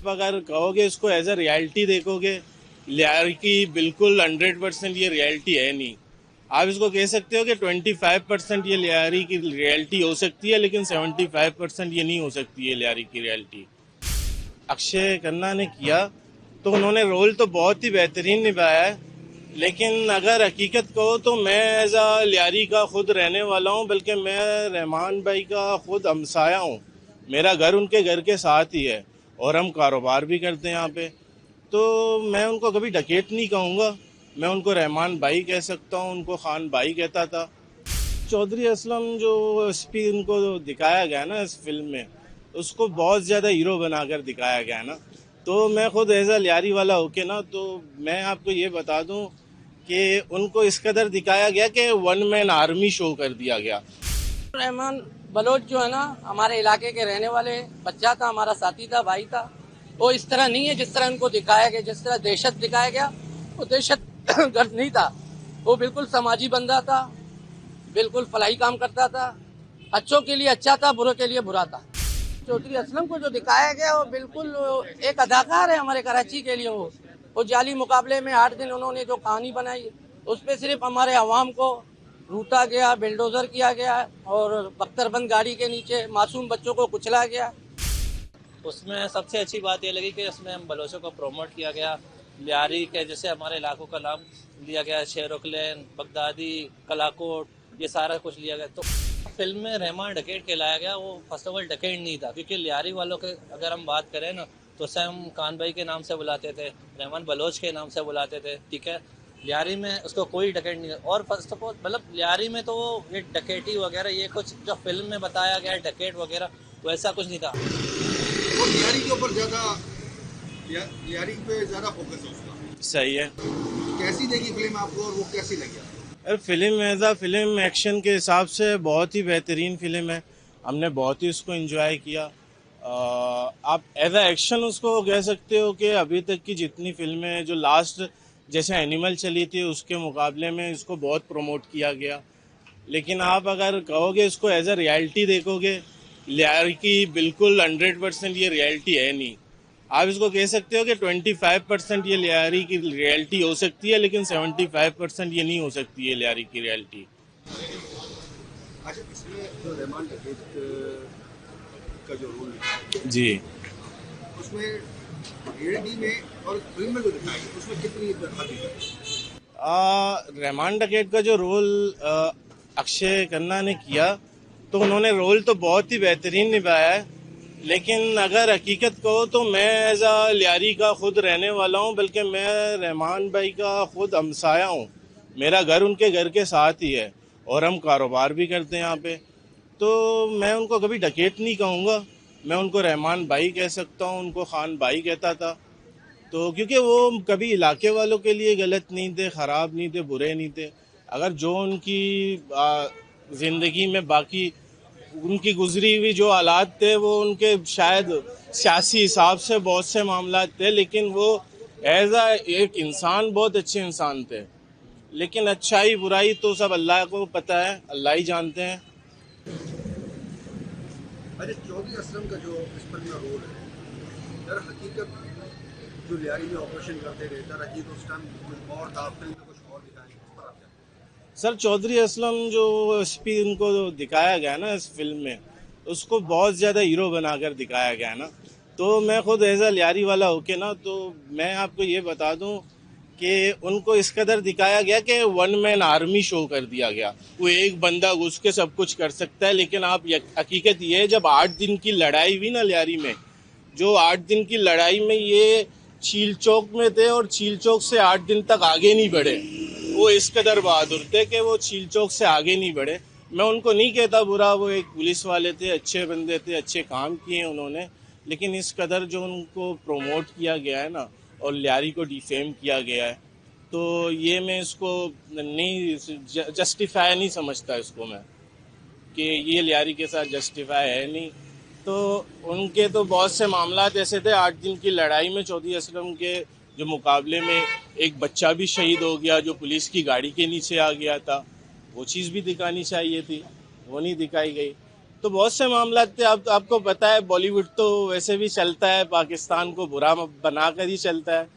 आप अगर कहोगे इसको एज अ रियलिटी देखोगे, लियारी की बिल्कुल 100% ये रियलिटी है नहीं। आप इसको कह सकते हो कि 25% ये लियारी की रियलिटी हो सकती है, लेकिन 75% ये नहीं हो सकती है लियारी की रियलिटी। अक्षय खन्ना ने किया तो उन्होंने रोल तो बहुत ही बेहतरीन निभाया है, लेकिन अगर हकीकत कहो तो मैं एज अ लियारी का खुद रहने वाला हूँ, बल्कि मैं रहमान भाई का खुद हमसाया हूँ। मेरा घर उनके घर के साथ ही है और हम कारोबार भी करते हैं यहाँ पे। तो मैं उनको कभी डकैत नहीं कहूँगा, मैं उनको रहमान भाई कह सकता हूँ, उनको खान भाई कहता था। चौधरी असलम जो एसपी उनको दिखाया गया ना इस फिल्म में, उसको बहुत ज़्यादा हीरो बनाकर दिखाया गया ना। तो मैं खुद एज अ लियारी वाला होके ना, तो मैं आपको ये बता दूं कि उनको इस कदर दिखाया गया कि वन मैन आर्मी शो कर दिया गया। रहमान बलोच जो है ना, हमारे इलाके के रहने वाले बच्चा था, हमारा साथी था, भाई था। वो इस तरह नहीं है जिस तरह उनको दिखाया गया, जिस तरह दहशत दिखाया गया, वो दहशत गर्द नहीं था। वो बिल्कुल समाजी बंदा था, बिल्कुल फलाही काम करता था, अच्छों के लिए अच्छा था, बुरों के लिए बुरा था। चौधरी असलम को जो दिखाया गया वो बिल्कुल एक अदाकार है हमारे कराची के लिए। वो जाली मुकाबले में 8 दिन उन्होंने जो कहानी बनाई, उस पर सिर्फ हमारे अवाम को लूटा गया, बिल्डोजर किया गया और बख्तरबंद गाड़ी के नीचे मासूम बच्चों को कुचला गया। उसमें सबसे अच्छी बात ये लगी कि उसमें हम बलोचों को प्रमोट किया गया। लियारी के जैसे हमारे इलाकों का नाम लिया गया, शेरोकलेन, बगदादी, कलाकोट, ये सारा कुछ लिया गया। तो फिल्म में रहमान डकैत कहलाया गया। वो फर्स्ट ऑफ ऑल डकैत नहीं था, क्योंकि लियारी वालों के अगर हम बात करें ना, तो उसे हम खान भाई के नाम से बुलाते थे, रहमान बलोच के नाम से बुलाते थे, ठीक है। लियारी में उसको कोई डकैत नहीं था। और फर्स्ट ऑफ ऑल मतलब लियारी में तो ये डकैती वगैरह ये कुछ जो फिल्म में बताया गया डकैत वगैरह वैसा कुछ नहीं था। वो लियारी के ऊपर लियारी पे ज्यादा फोकस है उसका। सही है। कैसी लगी फिल्म आपको और वो कैसी लगी? Film as a film action के हिसाब से बहुत ही बेहतरीन फिल्म है। हमने बहुत ही उसको एंजॉय किया। आप एज अ एक्शन उसको कह सकते हो कि अभी तक की जितनी फिल्में जो लास्ट जैसे एनिमल चली थी उसके मुकाबले में इसको बहुत प्रमोट किया गया। लेकिन आप अगर कहोगे इसको एज अ रियलिटी देखोगे, लियारी की बिल्कुल 100% ये रियलिटी है नहीं। आप इसको कह सकते हो कि 25% ये लियारी की रियलिटी हो सकती है, लेकिन 75% ये नहीं हो सकती है लियारी की रियलिटी। अच्छा, इसमें जो रहमान डकैत का जो रोल है जी, उसमें रियलिटी में और फिल्म में जो दिखाया गया उसमें कितनी हकीकत? रहमान डकैत का जो रोल अक्षय खन्ना ने किया तो उन्होंने रोल तो बहुत ही बेहतरीन निभाया है, लेकिन अगर हकीकत कहो तो मैं एज अ लियारी का खुद रहने वाला हूँ, बल्कि मैं रहमान भाई का खुद हमसाया हूँ। मेरा घर उनके घर के साथ ही है और हम कारोबार भी करते हैं यहाँ पे। तो मैं उनको कभी डकैत नहीं कहूँगा, मैं उनको रहमान भाई कह सकता हूँ, उनको खान भाई कहता था। तो क्योंकि वो कभी इलाके वालों के लिए गलत नहीं थे, ख़राब नहीं थे, बुरे नहीं थे। अगर जो उनकी ज़िंदगी में बाकी उनकी गुजरी हुई जो हालात थे वो उनके शायद सियासी हिसाब से बहुत से मामला थे, लेकिन वो एज आ एक इंसान बहुत अच्छे इंसान थे। लेकिन अच्छाई बुराई तो सब अल्लाह को पता है, अल्लाह ही जानते हैं। अरे चौधरी असलम का जो इस फिल्म में रोल है, दर हकीकत जो लियारी में ऑपरेशन करते थे, दर हकीकत उस टाइम कुछ और था, फिल्म में कुछ और दिखाया। सर चौधरी असलम जो एसपी उनको दिखाया गया ना इस फिल्म में, उसको बहुत ज़्यादा हीरो बनाकर दिखाया गया ना। तो मैं खुद एज अ लियारी वाला होके ना, तो मैं आपको ये बता दूं कि उनको इस कदर दिखाया गया कि वन मैन आर्मी शो कर दिया गया। वो एक बंदा घुस के सब कुछ कर सकता है, लेकिन आप हकीकत ये है जब 8 दिन की लड़ाई हुई ना लियारी में, जो 8 दिन की लड़ाई में ये चील चौक में थे और चील चौक से 8 दिन तक आगे नहीं बढ़े। वो इस कदर बहादुर थे कि वो चील चौक से आगे नहीं बढ़े। मैं उनको नहीं कहता बुरा, वो एक पुलिस वाले थे, अच्छे बंदे थे, अच्छे काम किए उन्होंने। लेकिन इस कदर जो उनको प्रोमोट किया गया है ना और लियारी को डिफेम किया गया है, तो ये मैं इसको नहीं जस्टिफाई नहीं समझता इसको मैं, कि ये लियारी के साथ जस्टिफाई है नहीं। तो उनके तो बहुत से मामला ऐसे थे। 8 दिन की लड़ाई में चौधरी असलम के जो मुकाबले में एक बच्चा भी शहीद हो गया जो पुलिस की गाड़ी के नीचे आ गया था। वो चीज़ भी दिखानी चाहिए थी, वो नहीं दिखाई गई। तो बहुत से मामला थे। अब आपको पता है बॉलीवुड तो वैसे भी चलता है, पाकिस्तान को बुरा बनाकर ही चलता है।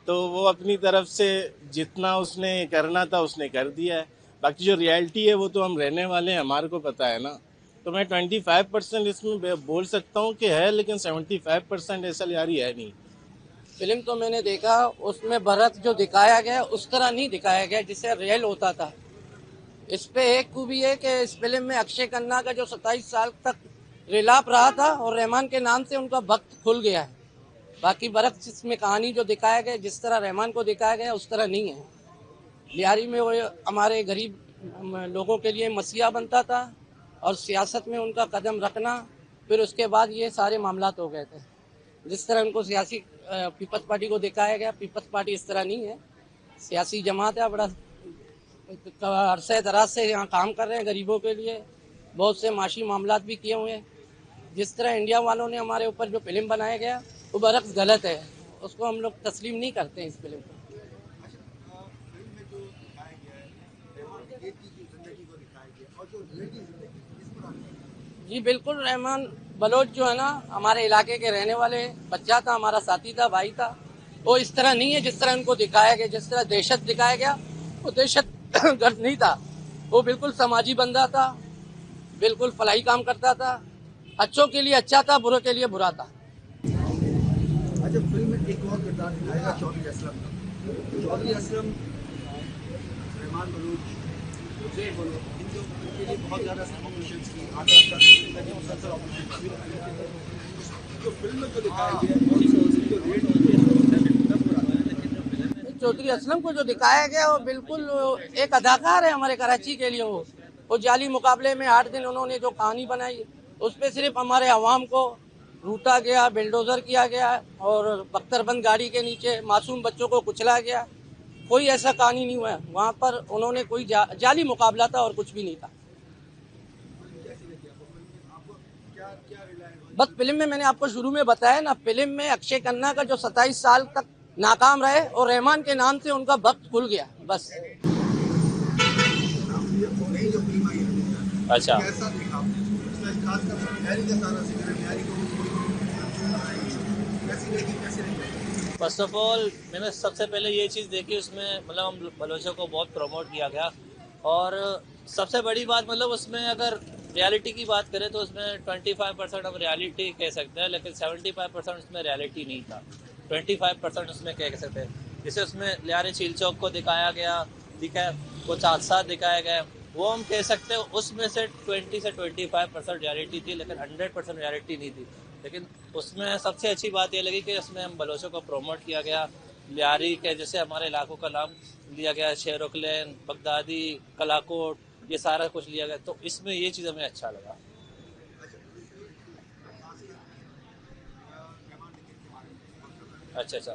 तो वो अपनी तरफ से जितना उसने करना था उसने कर दिया है। बाकी जो रियलिटी है वो तो हम रहने वाले हैं, हमारे को पता है ना। तो मैं 25% इसमें बोल सकता हूँ कि है, लेकिन 75% ऐसा यारी है नहीं। फिल्म तो मैंने देखा, उसमें भरत जो दिखाया गया उस तरह नहीं दिखाया गया जिससे रियल होता था। इस पे एक खूबी है कि इस फिल्म में अक्षय खन्ना का जो 27 साल तक रिलाप रहा था और रहमान के नाम से उनका भक्त खुल गया है। बाकी भरत इसमें कहानी जो दिखाया गया जिस तरह रहमान को दिखाया गया उस तरह नहीं है। लियारी में वो हमारे गरीब लोगों के लिए मसीहा बनता था और सियासत में उनका कदम रखना, फिर उसके बाद ये सारे मामलात हो गए थे। जिस तरह उनको सियासी पीपल्स पार्टी को दिखाया गया, पीपल्स पार्टी इस तरह नहीं है। सियासी जमात है, बड़ा अरसे दराज से यहाँ काम कर रहे हैं गरीबों के लिए, बहुत से माशी मामलात भी किए हुए हैं। जिस तरह इंडिया वालों ने हमारे ऊपर जो फिल्म बनाया गया वो बरक्स गलत है, उसको हम लोग तस्लीम नहीं करते हैं इस फिल्म को। फिल्म में जो दिखाया गया है रहमान की जिंदगी को दिखाया गया और जो रियल की जिंदगी इस पर आप जी बिल्कुल, रहमान बलोच जो है ना हमारे इलाके के रहने वाले बच्चा था, हमारा साथी था, भाई था। वो इस तरह नहीं है जिस तरह उनको दिखाया गया, जिस तरह दहशत दिखाया गया वो दहशत गर्द नहीं था। वो बिल्कुल समाजी बंदा था, बिल्कुल फलाही काम करता था, अच्छों के लिए अच्छा था, बुरों के लिए बुरा था। अच्छा, फिल्म में एक और किरदार दिखाएगा चौधरी असलम का। चौधरी असलम, रहमान बलूच, हुसैन बलूच, इनके लिए बहुत ज़्यादा ऑपरेशन की आगे मुसलसल ऑपरेशन जो फिल्म में जो दिखाया गया जो रेट चौधरी असलम को जो दिखाया गया वो बिल्कुल एक अदाकार है हमारे कराची के लिए। वो जाली मुकाबले में 8 दिन उन्होंने जो कहानी बनाई उस पर सिर्फ हमारे अवाम को लूटा गया, बिल्डोजर किया गया और बख्तरबंद गाड़ी के नीचे मासूम बच्चों को कुचला गया। कोई ऐसा कहानी नहीं हुआ वहाँ पर। उन्होंने कोई जाली मुकाबला था और कुछ भी नहीं था। बस फिल्म में मैंने आपको शुरू में बताया ना, फिल्म में अक्षय खन्ना का जो 27 साल तक नाकाम रहे और रहमान के नाम से उनका भक्त खुल गया, बस। जो फिल्म आई है अच्छा, कैसा देखा इसमें खासकर बिहारी का सारा जिक्र है, बिहारी को कैसी देखी कैसे नहीं। फर्स्ट ऑफ ऑल मैंने सबसे पहले ये चीज़ देखी, उसमें मतलब हम बलोचों को बहुत प्रमोट किया गया। और सबसे बड़ी बात मतलब उसमें अगर रियलिटी की बात करें तो उसमें 25% हम रियलिटी कह सकते हैं, लेकिन 75% उसमें रियलिटी नहीं था। 25% उसमें कह सकते हैं। जैसे उसमें लियारी झील चौक को दिखाया गया, कुछ हादसा दिखाया गया, वो हम कह सकते हैं उसमें से 20 से 25% रियलिटी थी, लेकिन 100% रियलिटी नहीं थी। लेकिन उसमें सबसे अच्छी बात ये लगी कि उसमें हम बलोचों को प्रमोट किया गया। लियारी के जैसे हमारे इलाकों का नाम लिया गया, शेरोकलेन, बगदादी, कलाकोट, ये सारा कुछ लिया गया। तो इसमें ये चीज़ हमें अच्छा लगा। अच्छा अच्छा,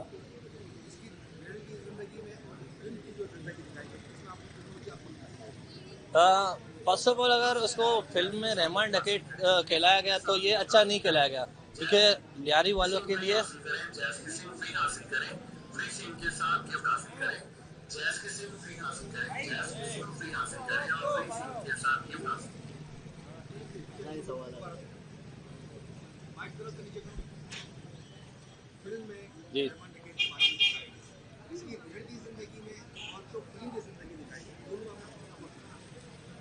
फर्स्ट ऑफ ऑल अगर उसको फिल्म में रहमान डकैत कहलाया गया तो ये अच्छा नहीं कहलाया गया, क्योंकि लियारी वालों के लिए फिल्म में जी इसकी रियल की जिंदगी में और जो फिल्म की जिंदगी दिखाई है दोनों में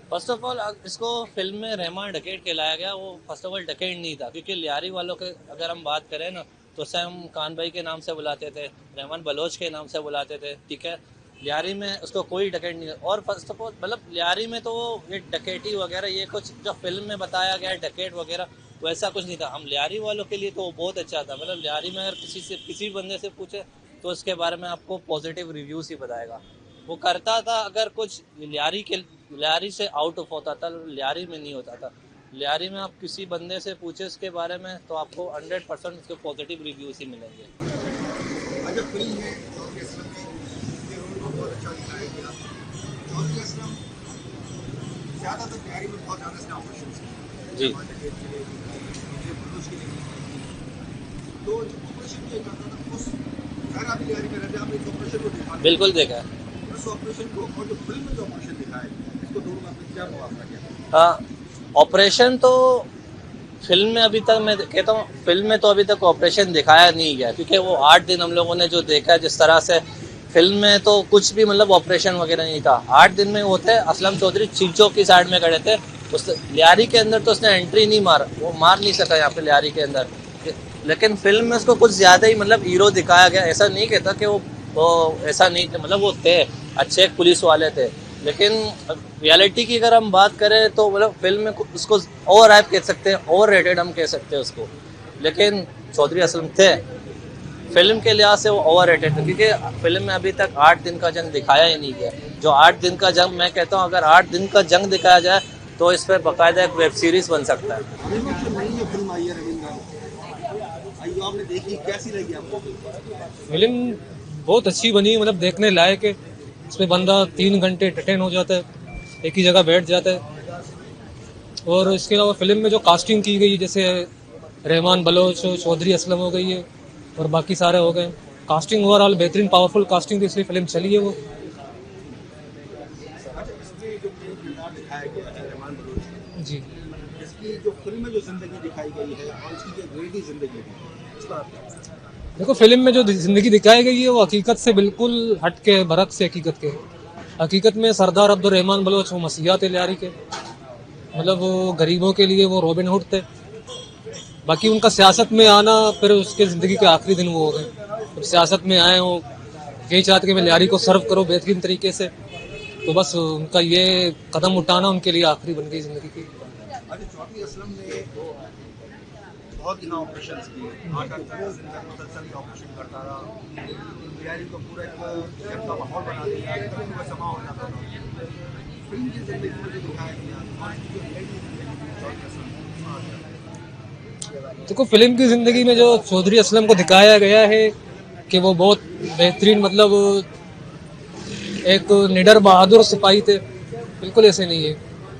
फर्स्ट ऑफ ऑल इसको फिल्म में रहमान डकैत कहलाया गया, वो फर्स्ट ऑफ ऑल डकैत नहीं था। क्योंकि लियारी वालों के अगर हम बात करें ना तो उसे हम खान भाई के नाम से बुलाते थे, रहमान बलोच के नाम से बुलाते थे, ठीक है। लियारी में उसको कोई डकैत नहीं। और फर्स्ट ऑफ ऑल मतलब लियारी में तो ये डकैती वगैरह ये कुछ जो फिल्म में बताया गया है डकैत वगैरह वैसा कुछ नहीं था। हम लियारी वालों के लिए तो वो बहुत अच्छा था। मतलब लियारी में अगर किसी बंदे से पूछे तो उसके बारे में आपको पॉजिटिव रिव्यूज ही बताएगा। वो करता था अगर कुछ लियारी से आउट ऑफ होता था, लियारी में नहीं होता था। लियारी में आप किसी बंदे से पूछे उसके बारे में तो आपको 100% उसके पॉजिटिव रिव्यूज ही मिलेंगे। अच्छा, फिल्म में चौधरी असलम के रोल को बहुत अच्छा दिखाया गया। चौधरी असलम ज़्यादातर तैयारी में बहुत ज़्यादा इसने ऑपरेशन किए जी। तो जो ऑपरेशन किया जाता था उस खैर आप तैयारी में रहते आप इस ऑपरेशन को दिखा बिल्कुल देखा है। उस ऑपरेशन को और जो फिल्म में जो ऑपरेशन दिखाया इसको दोनों में क्या मुआवजा किया? हाँ, ऑपरेशन तो फिल्म में अभी तक मैं कहता हूँ, फिल्म में तो अभी तक ऑपरेशन दिखाया नहीं गया, क्योंकि वो 8 दिन हम लोगों ने जो देखा जिस तरह से, फिल्म में तो कुछ भी मतलब ऑपरेशन वगैरह नहीं था। 8 दिन में वो थे, असलम चौधरी चीचों की साइड में खड़े थे, उस लियारी के अंदर तो उसने एंट्री नहीं मार, वो मार नहीं सका यहाँ पे लियारी के अंदर। लेकिन फिल्म में उसको कुछ ज्यादा ही मतलब हीरो दिखाया गया। ऐसा नहीं कहता कि वो ऐसा नहीं थे, मतलब वो थे अच्छे, एक पुलिस वाले थे। लेकिन रियलिटी की अगर हम बात करें तो मतलब फिल्म में उसको ओवर हाइप कह सकते हैं, ओवर रेटेड हम कह सकते हैं उसको। लेकिन चौधरी असलम थे, फिल्म के लिहाज से वो ओवर रेटेड थे, क्योंकि फिल्म में अभी तक 8 दिन का जंग दिखाया ही नहीं गया। जो 8 दिन का जंग, मैं कहता हूँ अगर 8 दिन का जंग दिखाया जाए तो इस पर बाकायदा एक वेब सीरीज बन सकता है। अभी जो नई ये फिल्म आई है रविंद्र, आइयो आपने देखी, कैसी लगी आपको? फिल्म बहुत अच्छी बनी, मतलब देखने लायक है। इसमें बंदा 3 घंटे एंटरटेन हो जाता है, एक ही जगह बैठ जाता है। और इसके अलावा फिल्म में जो कास्टिंग की गई, जैसे रहमान बलोच, चौधरी असलम हो गई है और बाकी सारे हो गए, कास्टिंग ओवरऑल बेहतरीन पावरफुल कास्टिंग थी, इसलिए फिल्म चली है वो। अच्छा, इसमें जो मेन किरदार दिखाया गया है रहमान बलोच का, जी, इसकी जो फिल्म में जो जिंदगी दिखाई गई है और इसकी जो रियलिटी जिंदगी है, इस पर आप क्या कहते हैं? देखो फिल्म में जो जिंदगी दिखाई गई है वो हकीकत से बिल्कुल हट के, बरक से हकीकत के। हकीकत में सरदार अब्दुर्रहमान बलोच वो मसीहा थे लियारी के, मतलब वो गरीबों के लिए वो रॉबिन हुड थे। बाकी उनका सियासत में आना, फिर उसके ज़िंदगी के आखिरी दिन वो हो गए। जब सियासत में आए हो, यही चाहते कि मैं लियारी को सर्व करो बेहतरीन तरीके से, तो बस उनका ये कदम उठाना उनके लिए आखिरी बन गई ज़िंदगी की। अच्छा, चौधरी असलम ने बहुत यहाँ ऑपरेशन किए, 8-8 10 दिन तक मुसलसल ऑपरेशन करता रहा, लियारी को पूरा एक जंग का माहौल बना दिया, कभी भी समा हो जाता था। फिल्म की जिंदगी में जो दिखाया गया और इसकी जो रियलिटी जिंदगी है चौधरी असलम की, इसमें आप क्या कहते हैं? देखो फिल्म की ज़िंदगी में जो चौधरी असलम को दिखाया गया है कि वो बहुत बेहतरीन, मतलब एक निडर बहादुर सिपाही थे, बिल्कुल ऐसे नहीं है।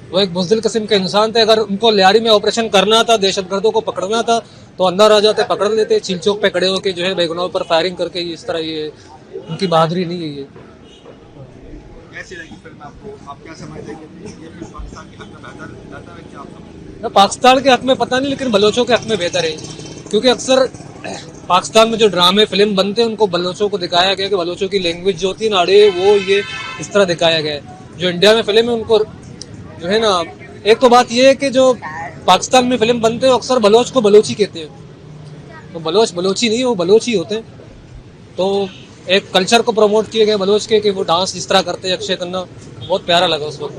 वो एक बुज़दिल किस्म के इंसान थे। अगर उनको लियारी में ऑपरेशन करना था, दहशतगर्दों को पकड़ना था, तो अंदर आ जाते, पकड़ लेते, चील चौक पे खड़े होकर जो है बेगुनाहों पर फायरिंग करके। इस तरह ये उनकी बहादुरी नहीं है ये। कैसी लगी फिल्म आपको? आप क्या समझते हैं कि ये फिल्म पाकिस्तान के हक में बेहतर है क्या आप समझते हैं? पाकिस्तान के हक में पता नहीं, लेकिन बलोचों के हक में बेहतर है, क्योंकि अक्सर पाकिस्तान में जो ड्रामे फिल्म बनते हैं उनको बलोचों को दिखाया गया कि बलोचों की लैंग्वेज जो होती है ना, अड़े वो ये इस तरह दिखाया गया है। जो इंडिया में फिल्म है उनको जो है ना, एक तो बात ये है कि जो पाकिस्तान में फिल्म बनते हैं अक्सर बलोच को बलोची कहते हैं, तो बलोच बलोची नहीं, वो बलोच ही होते हैं। तो एक कल्चर को प्रमोट किए गए बलोच के कि वो डांस जिस तरह करते हैं अक्षय खन्ना, बहुत प्यारा लगा उस वक्त।